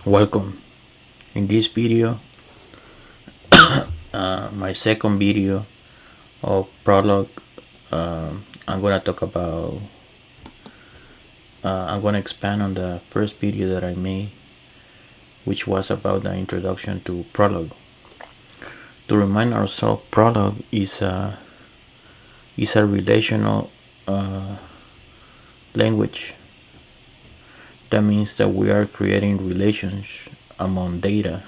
Welcome. In this video, my second video of Prolog, I'm gonna talk about. I'm gonna expand on the first video that I made, which was about the introduction to Prolog. To remind ourselves, Prolog is a relational language. That means that we are creating relations among data,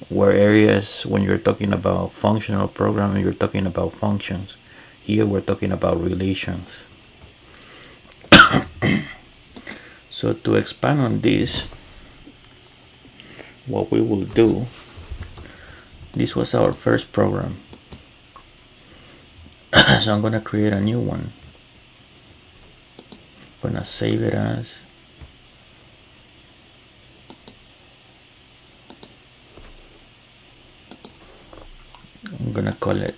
where areas when you're talking about functional programming, you're talking about functions. Here we're talking about relations. So to expand on this, what we will do, this was our first program. So I'm gonna create a new one. I'm gonna save it as I'm gonna call it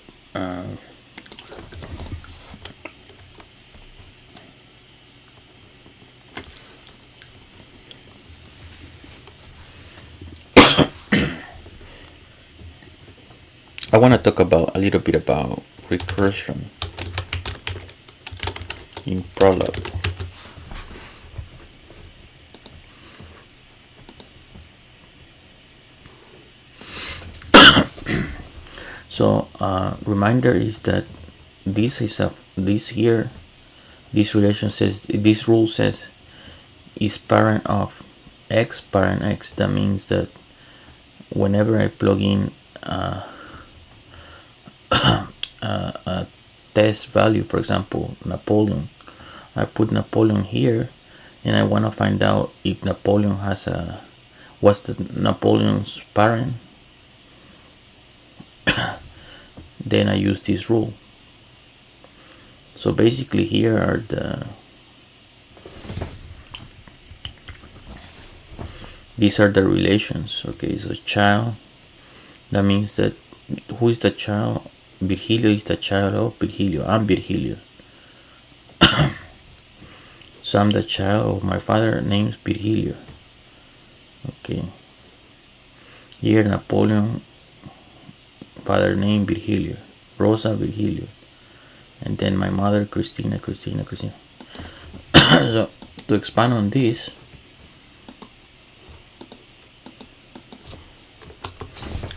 I want to talk about a little bit about recursion in Prolog. So reminder is that this rule says is parent of x parent x. That means that whenever I plug in a test value, for example Napoleon, I put Napoleon here, and I want to find out if Napoleon has what's the Napoleon's parent. Then I use this rule. So basically here are these are the relations. Okay, so child, that means that who is the child? Virgilio is the child of Virgilio. I'm Virgilio. So I'm the child of my father named Virgilio. Okay, here Napoleon, father name Virgilio, Rosa Virgilio, and then my mother Cristina. So to expand on this,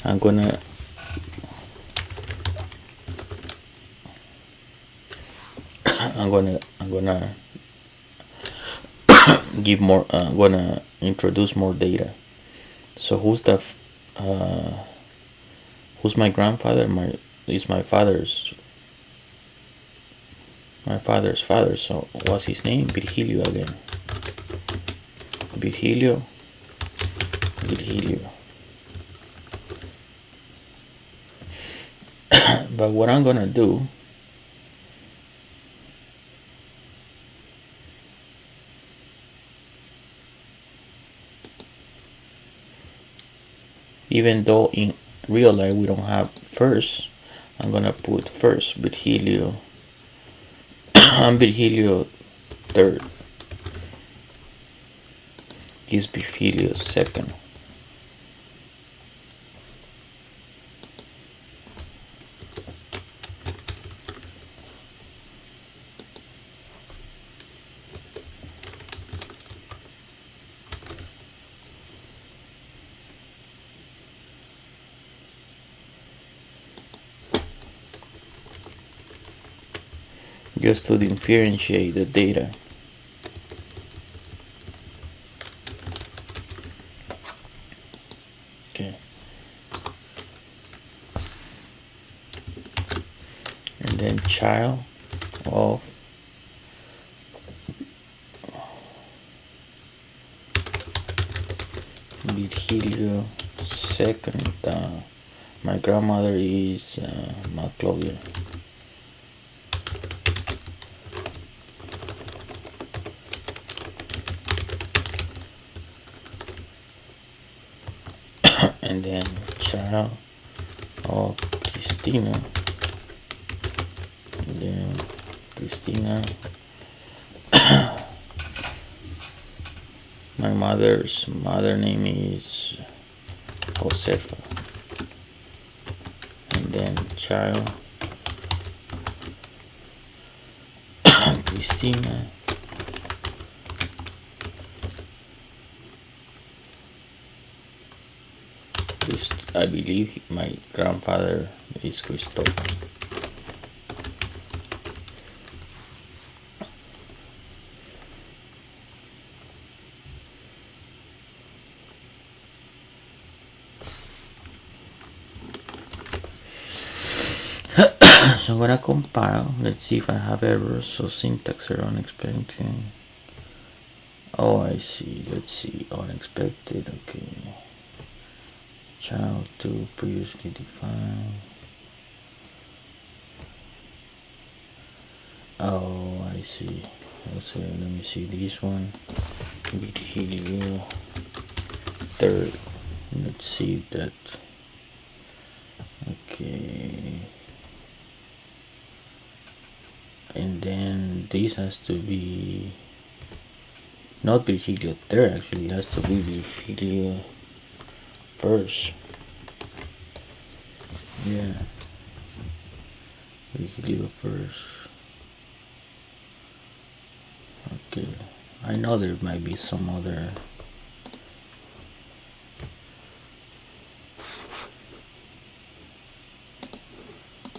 I'm gonna give more. I'm gonna introduce more data. So who's my grandfather? Is my father's father. So what's his name? Virgilio again. Virgilio. But what I'm gonna do, even though in real life we don't have first, I'm gonna put first Virgilio. I'm Virgilio third. He's Virgilio second. Just to differentiate the data. Okay. And then child of Virgilio second. My grandmother is Maclovia. And then child of Cristina, and then Cristina My mother's mother name is Josefa. And then child Cristina. I believe my grandfather is Christopher. So I'm gonna compile. Let's see if I have errors or syntax error, unexpected. Oh, I see. Let's see. Unexpected. Okay. Child 2 previously defined. Oh, I see. Also, let me see this one. Virgilio third. Let's see that. Okay. And then this has to be not Virgilio third, actually. It has to be Virgilio first. Yeah. Virgilio first. Okay. I know there might be some other.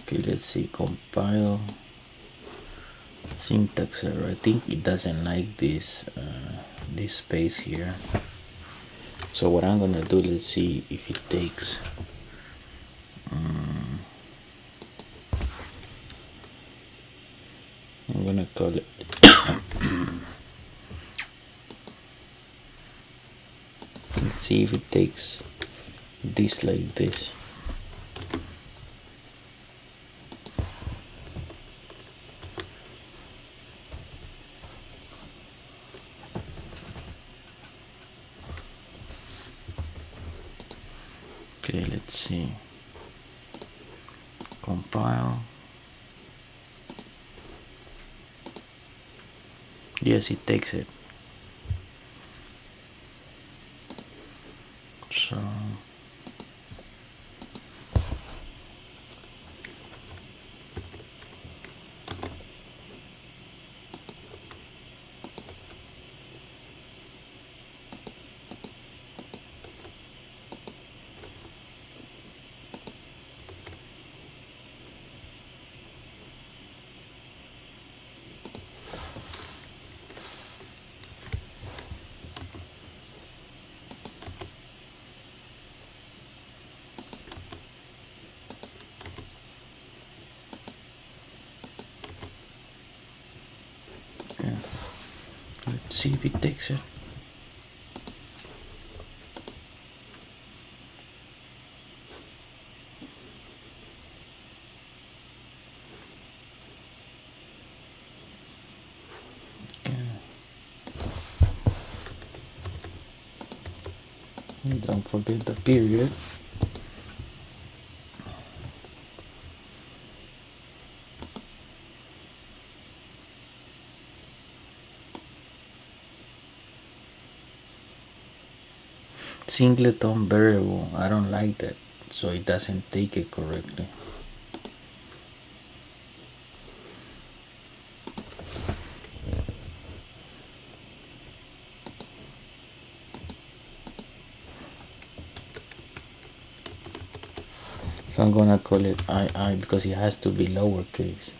Okay, let's see. Compile. Syntax error. I think it doesn't like this this space here. So what I'm gonna do, let's see if it takes. I'm gonna call it. Let's see if it takes this like this. Okay, let's see. Compile. Yes, it takes it. So yeah. Let's see if it takes it. Don't forget the period. Singleton variable. I don't like that, so it doesn't take it correctly. So I'm gonna call it II because it has to be lowercase.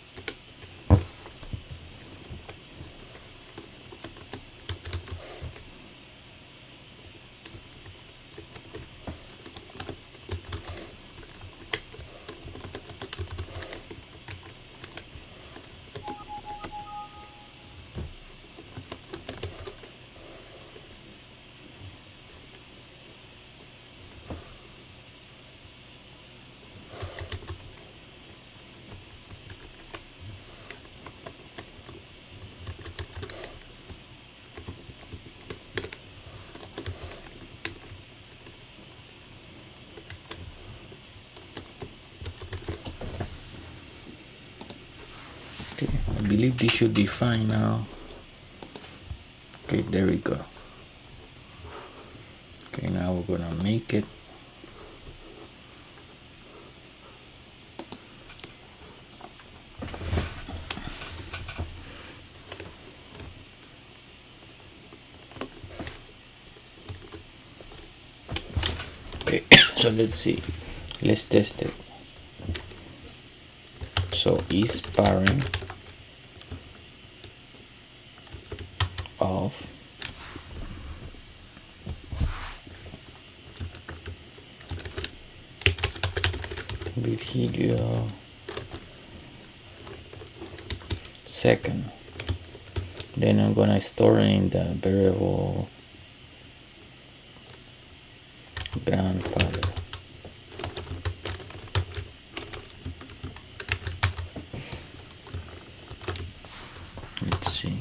I believe this should be fine now. Okay, there we go. Okay, now we're gonna make it. Okay, so let's see. Let's test it. So is parent of Virgilio second. Then I'm gonna store it in the variable grandfather. Let's see.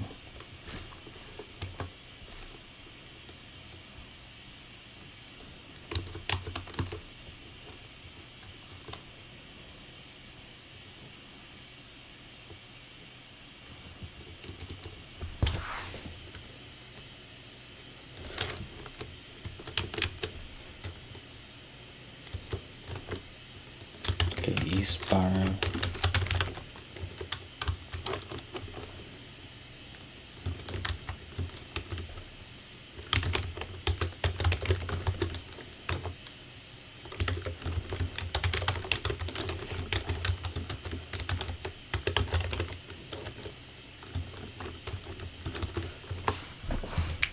Okay, is parent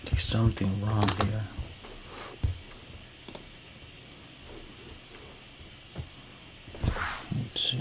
there's something wrong here. Let's see.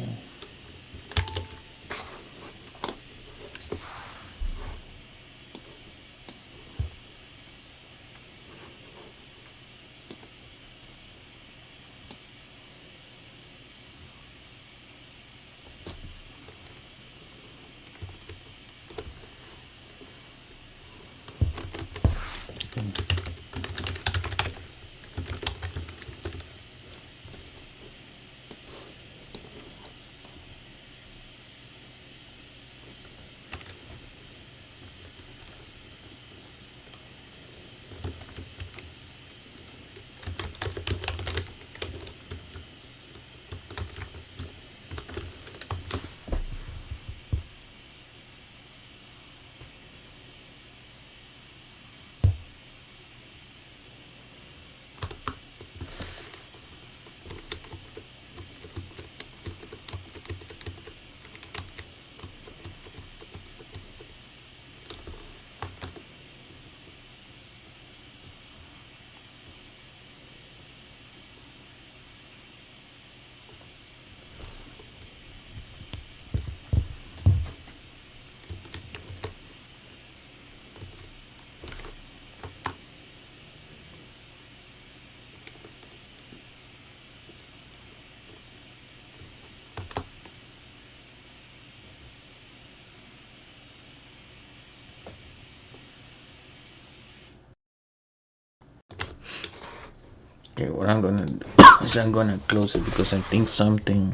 Okay, what I'm gonna do is I'm gonna close it because I think something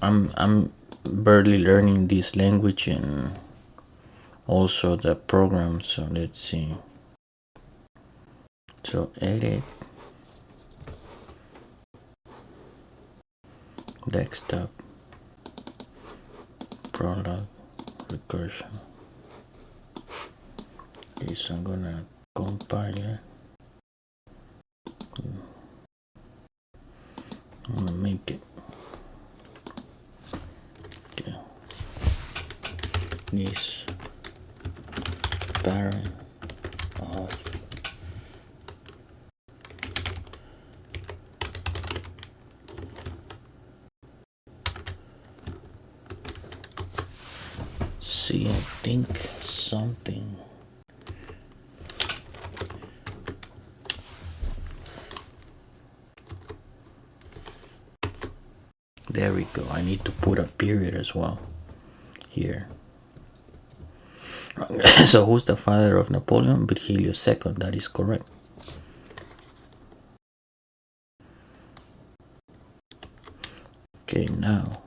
I'm barely learning this language and also the program. So let's see. So edit desktop Prolog recursion. Okay, so I'm gonna compile it. I'm gonna make it. Okay. This parent of see, I think something. There we go. I need to put a period as well here. So who's the father of Napoleon? Virgilio II. That is correct. Okay, now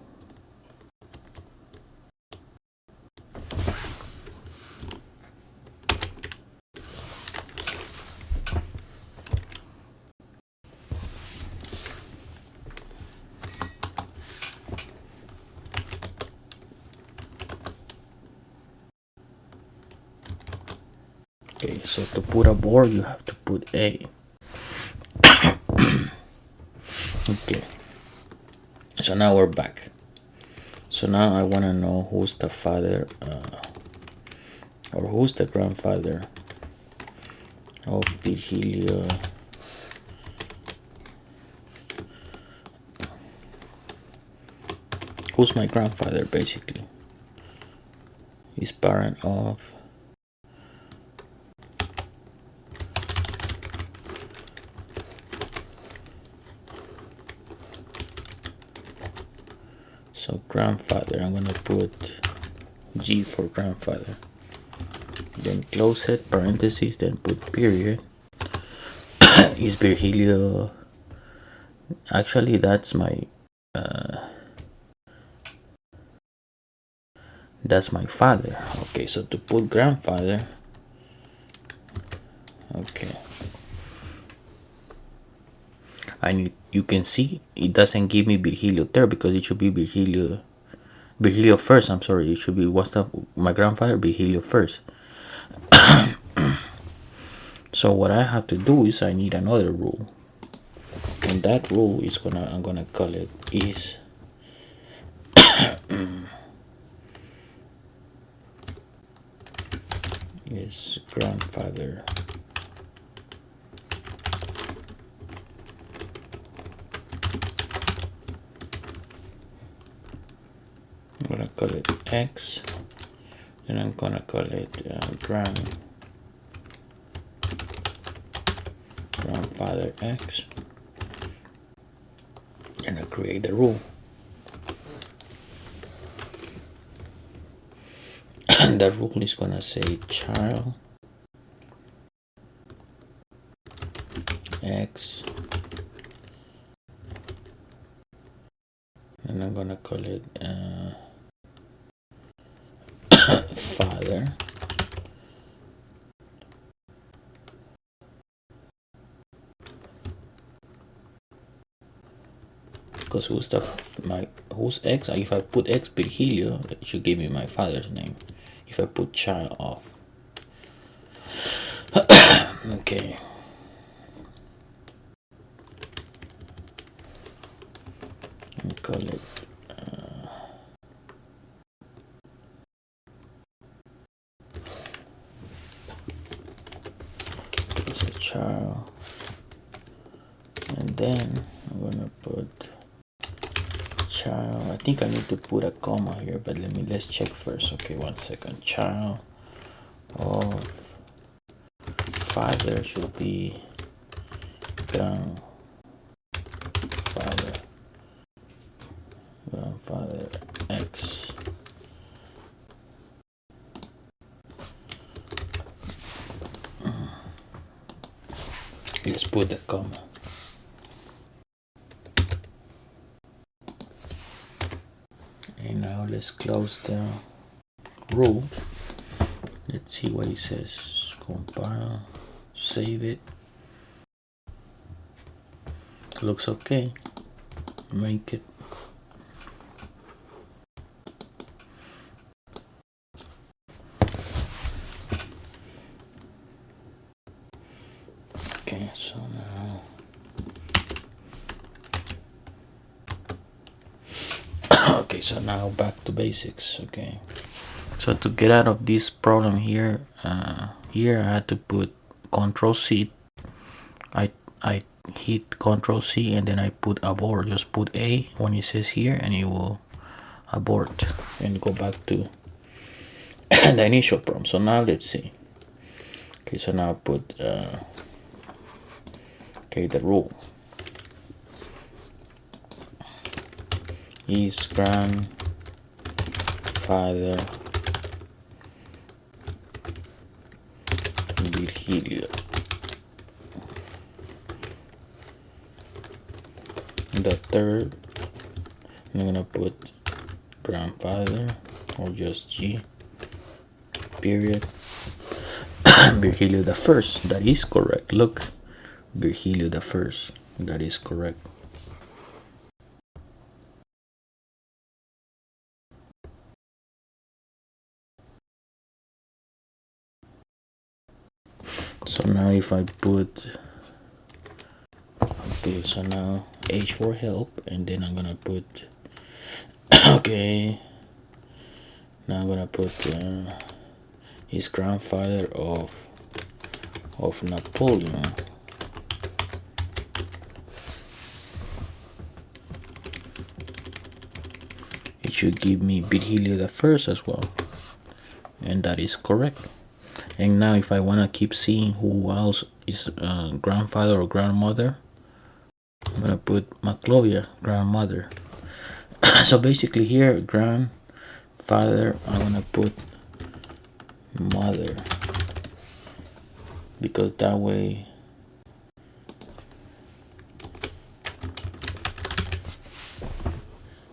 Okay, so to put a board, you have to put A. Okay, so now we're back. So now I want to know who's the father or who's the grandfather of Virgilio. Who's my grandfather, basically? He's parent of so grandfather. I'm gonna put G for grandfather. Then close it, parentheses, then put period. Is Virgilio? Actually, that's my father. Okay, so to put grandfather, okay, you can see it doesn't give me Virgilio there because it should be Virgilio first. I'm sorry, it should be my grandfather Virgilio first. So what I have to do is I need another rule, and that rule is I'm gonna call it is grandfather I'm gonna call it X, and I'm gonna call it grandfather X, and I create the rule. And the rule is gonna say child X, and I'm gonna call it father because who's X? If I put X Virgilio, it should give me my father's name. If I put child off, okay. I call it it's a child, and then I'm gonna put child. I think I need to put a comma here, but let's check first. Okay, 1 second. Child of father should be grandfather X. Let's put the comma. And now let's close the rule. Let's see what it says. Compile, save it. Looks okay. Make it. Okay, so now okay, so now back to basics. Okay, so to get out of this problem here, here I had to put Control C. I hit Control C and then I put abort. Just put A when it says here, and it will abort and go back to the initial problem. So now let's see. Okay, so now I put okay, the rule is grandfather Virgilio. The third, I'm gonna put grandfather or just G period Virgilio the first. That is correct. Look, Virgilio the first. That is correct. So now if I put, okay, so now H for help, and then I'm gonna put, okay, now I'm gonna put his grandfather of Napoleon. It should give me Virgilio the First as well, and that is correct. And now if I want to keep seeing who else is grandfather or grandmother, I'm gonna put Maclovia, grandmother. So basically here, grandfather, I'm gonna put mother, because that way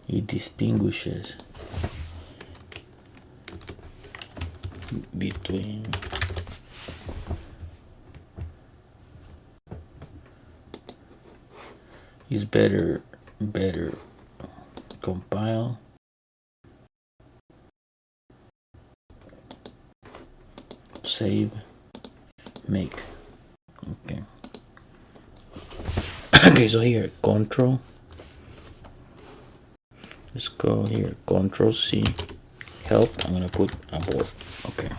it distinguishes between is better compile, save, make. Okay. Okay, so here control, let's go here, control C, help, I'm gonna put abort. Okay.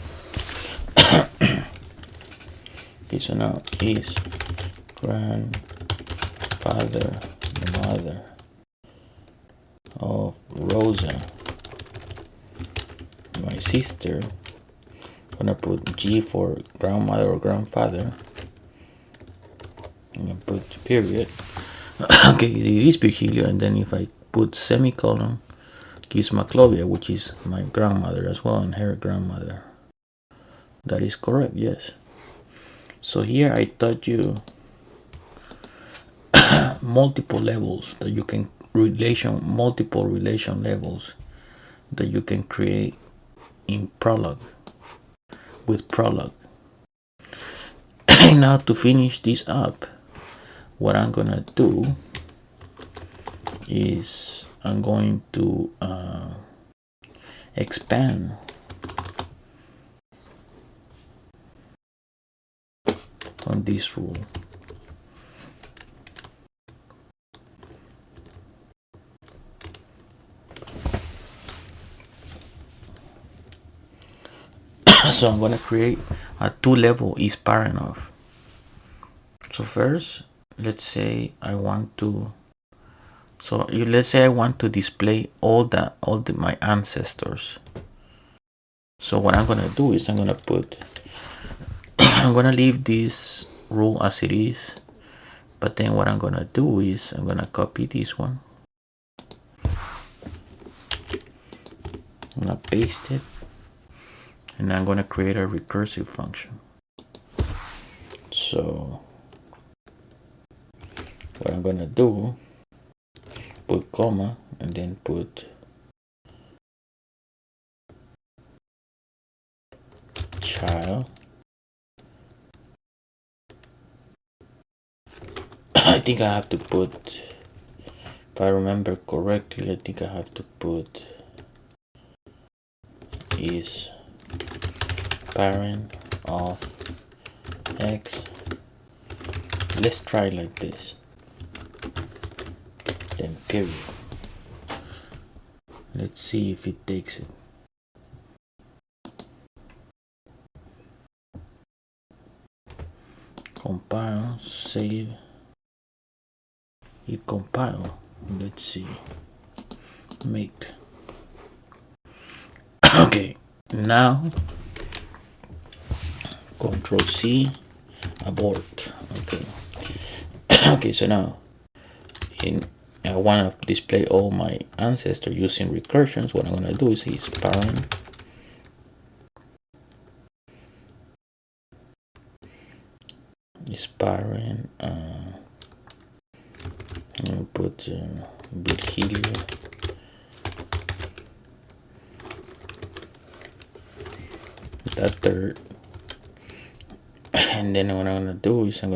Okay, so now is grandfather, mother of Rosa, my sister. I'm gonna put G for grandmother or grandfather. I'm gonna put period. Okay, it is Virgilio, and then if I put semicolon, gives Maclovia, which is my grandmother as well, and her grandmother. That is correct, yes. So here I taught you multiple levels that you can multiple relation levels that you can create in Prolog, with Prolog. And now to finish this up, what I'm gonna do is I'm going to expand on this rule. So I'm gonna create a two-level is parent of. So first, let's say I want to. So let's say I want to display all my ancestors. So what I'm gonna do is I'm gonna put. I'm gonna leave this rule as it is, but then what I'm gonna do is I'm gonna copy this one. I'm gonna paste it, and I'm gonna create a recursive function. So what I'm gonna do, put comma and then put child. I think I have to put, if I remember correctly, I think I have to put is parent of X. Let's try like this, then period. Let's see if it takes it. Compile, save, it compile. Let's see, make. Okay, now Control C, abort. Okay. Okay, so now I want to display all my ancestors using recursions. What I'm going to do is parent I'm going to put Virgilio, that third, and then what I'm going to do is I'm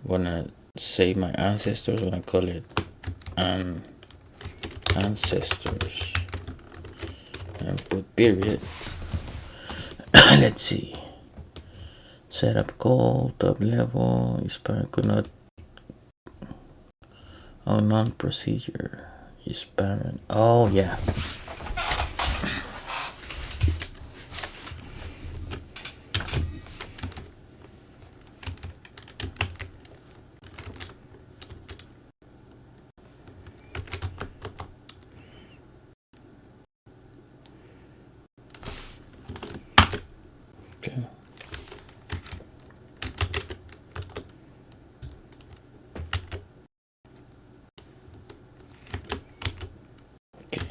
gonna save my ancestors. I'm gonna call it ancestors and put period. Let's see, Setup call, top level, is parent could not. Oh, non-procedure is parent. Oh, yeah. Okay. Okay.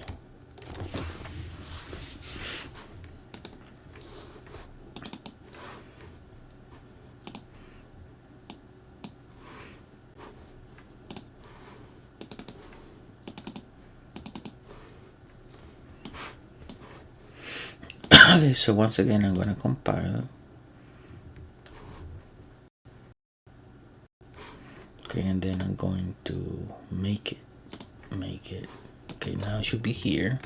Okay, so once again, I'm going to compile. Okay, and then I'm going to make it. Okay, now it should be here.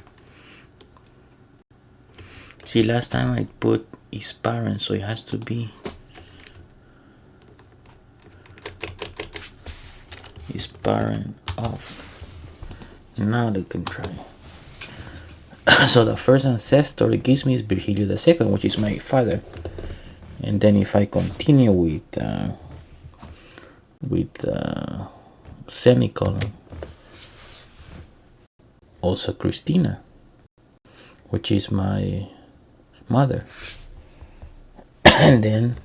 See, last time I put is parent, so it has to be is parent of. Now they can try. So the first ancestor it gives me is Virgilio II, which is my father. And then if I continue with semicolon, also Christina, which is my mother. And then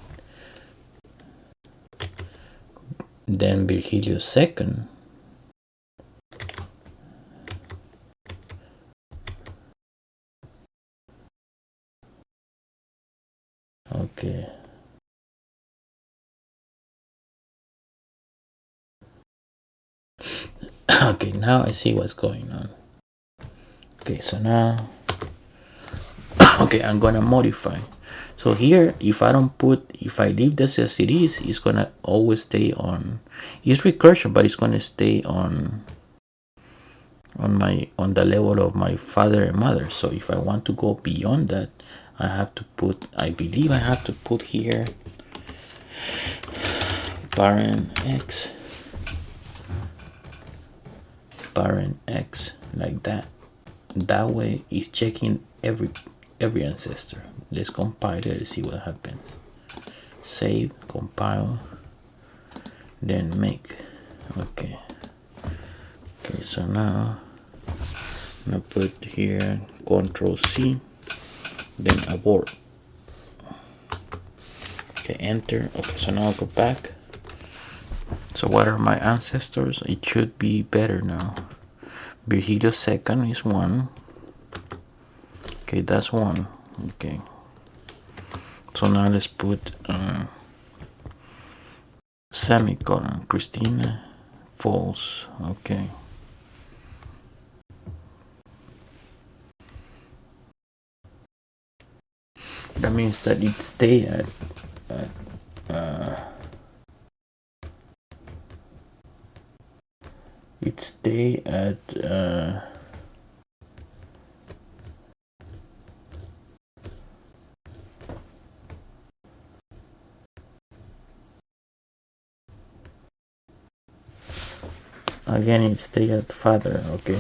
Virgilio II. Okay. Okay, now I see what's going on. Okay, so now, okay, I'm gonna modify. So here, if I leave this as it is, it's gonna always stay on. It's recursion, but it's gonna stay on the level of my father and mother. So if I want to go beyond that, I believe I have to put here parent x, like that. That way it's checking every ancestor. Let's compile it and see what happens. Save, compile, then make. Okay, so now I'm gonna put here Control-C, then abort. Okay, enter. Okay, so now I'll go back. So what are my ancestors? It should be better now. Virgilio II is 1. Okay, that's 1. Okay. So now let's put semicolon. Christina, false. Okay. That means that it stay at again it stay at father. Okay,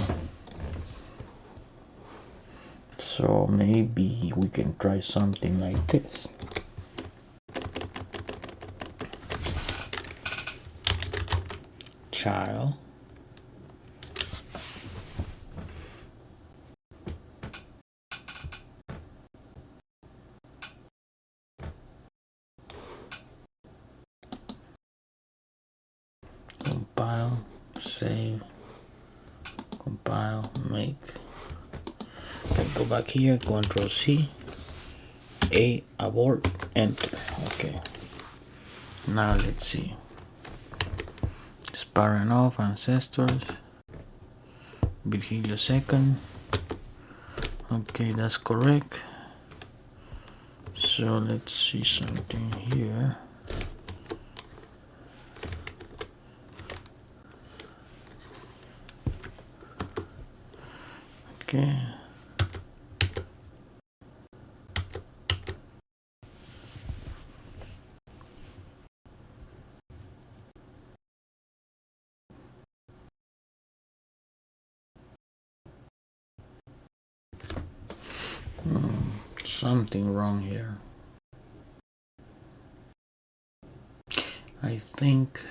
so maybe we can try something like this. Child, compile, save, compile, make. Okay, go back here, Control-C, abort, enter. Okay, now let's see. It's parent of ancestors, Virgilio II. Okay, that's correct. So let's see something here. Okay. something wrong here. I think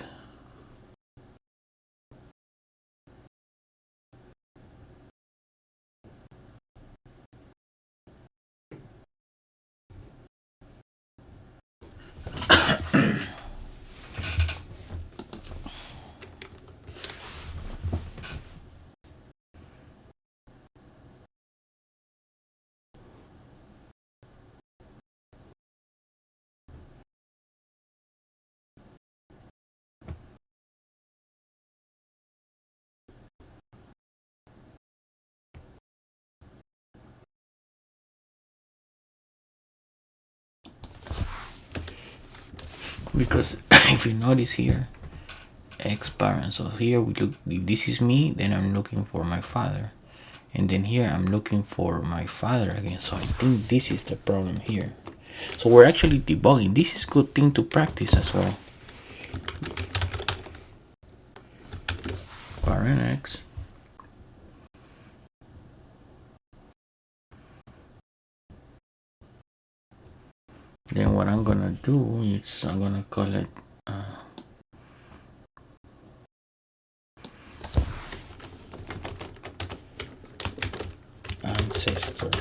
because if you notice here, ex parent. So here we look, if this is me, then I'm looking for my father. And then here I'm looking for my father again. So I think this is the problem here. So we're actually debugging. This is a good thing to practice as well. Parent X. Then what I'm gonna do is I'm gonna call it ancestor.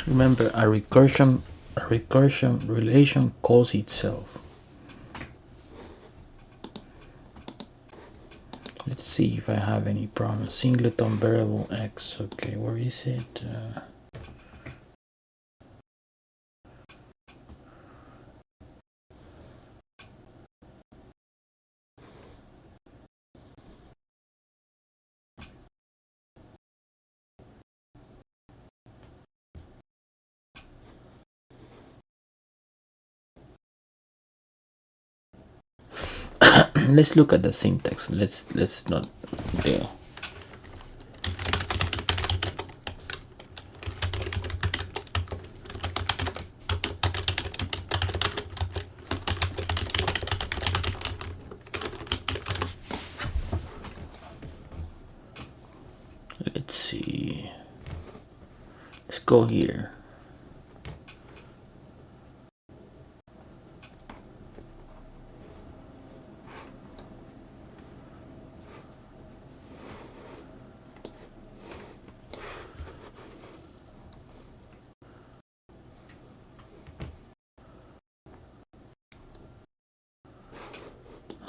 Remember, a recursion relation calls itself. Let's see if I have any problem. Singleton variable x. Okay, where is it? Let's look at the syntax. Let's not deal. Let's see. Let's go here.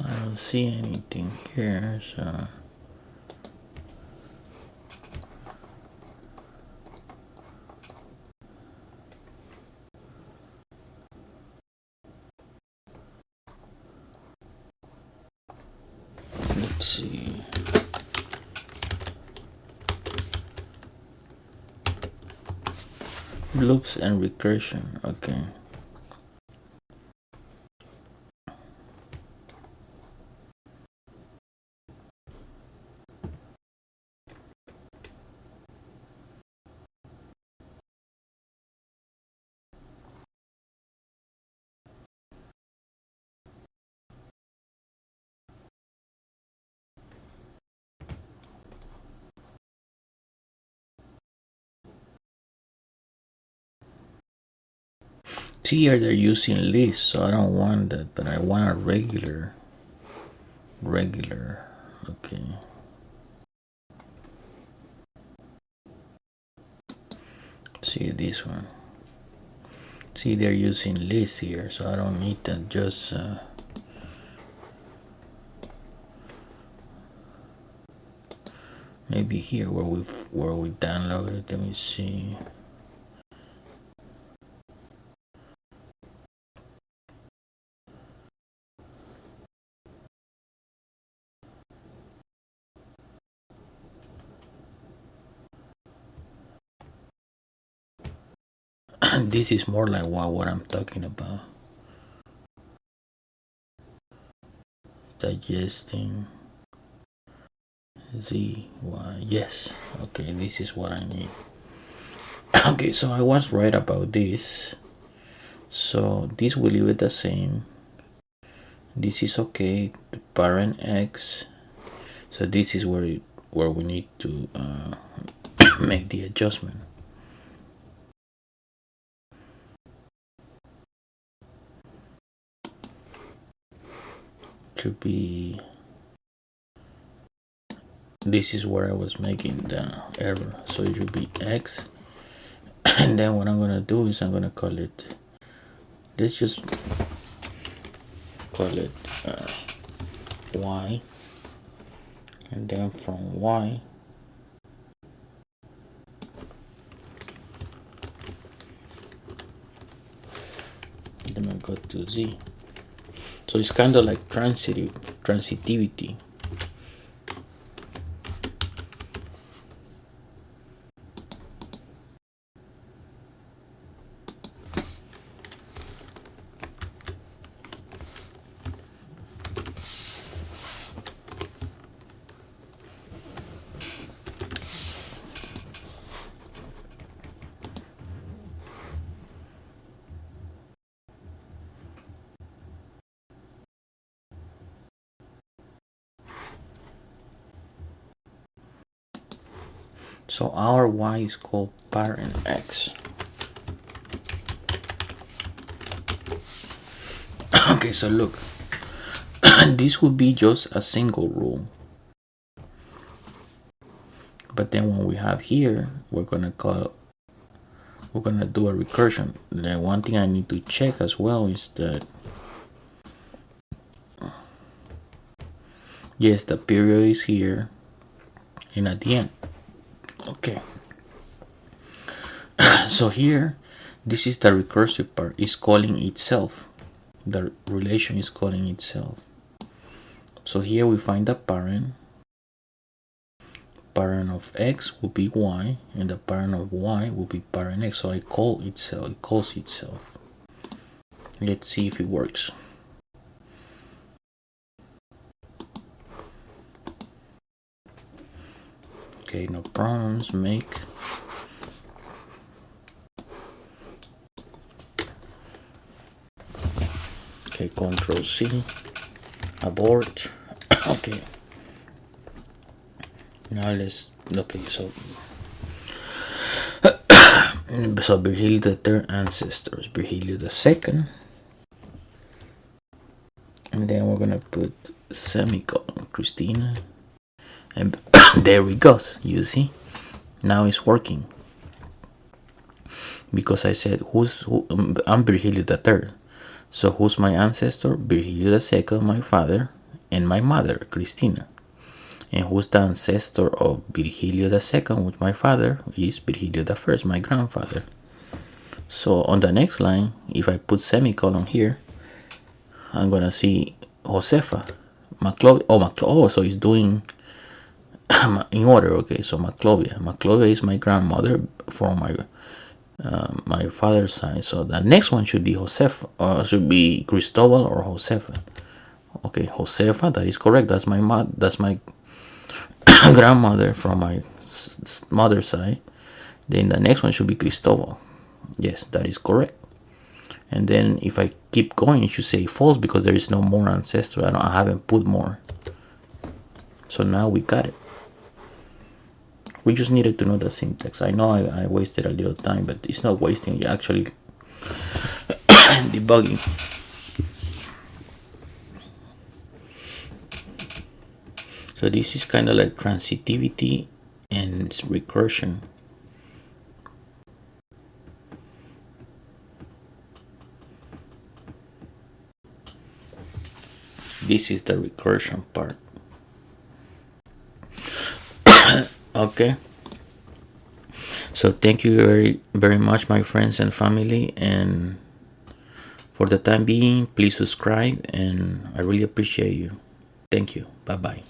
I don't see anything here, so let's see. Loops and recursion. Okay. Here they're using list, so I don't want that, but I want a regular. regular. Okay. See this one. See, they're using list here, so I don't need that. Just maybe here where we downloaded. Let me see. This is more like what I'm talking about. Digesting Z-Y. Yes. Okay, this is what I need. Okay, so I was right about this. So this will leave it the same. This is okay. The parent X. So this is where we need to make the adjustment. To be, this is where I was making the error, so it should be X. And then what I'm gonna do is I'm gonna call it, let's just call it Y, and then from Y then I go to Z. So it's kind of like transitivity. So our Y is called parent X. Okay, so look, this would be just a single rule. But then when we have here, we're gonna do a recursion. The one thing I need to check as well is that, yes, the period is here and at the end. Okay. So here, this is the recursive part. It's calling itself. The relation is calling itself. So here we find the parent. Parent of X will be Y, and the parent of Y will be parent X. So it calls itself. Let's see if it works. Okay, no problems. Make. Okay, Control C. Abort. Okay. Now let's. Okay, so Virgilio the third ancestors, Virgilio the second, and then we're gonna put semicolon Christina, and there we go. You see, now it's working because I said I'm Virgilio the third. So who's my ancestor? Virgilio the second, my father, and my mother, Christina. And who's the ancestor of Virgilio the second, which my father is Virgilio the first, my grandfather. So on the next line, if I put semicolon here, I'm gonna see Josefa, Maclovia. So it's doing in order. Okay, so Maclovia is my grandmother from my father's side. So the next one should be Josefa, should be Cristobal or Josefa. Okay, Josefa, that is correct. That's my grandmother from my mother's side. Then the next one should be Cristobal. Yes, that is correct. And then if I keep going, it should say false because there is no more ancestor. I haven't put more. So now we got it. We just needed to know the syntax. I know I wasted a little time, but it's not wasting. You're actually debugging. So this is kind of like transitivity and recursion. This is the recursion part. Okay. So thank you very much, my friends and family, and for the time being, please subscribe, and I really appreciate you. Thank you. Bye bye.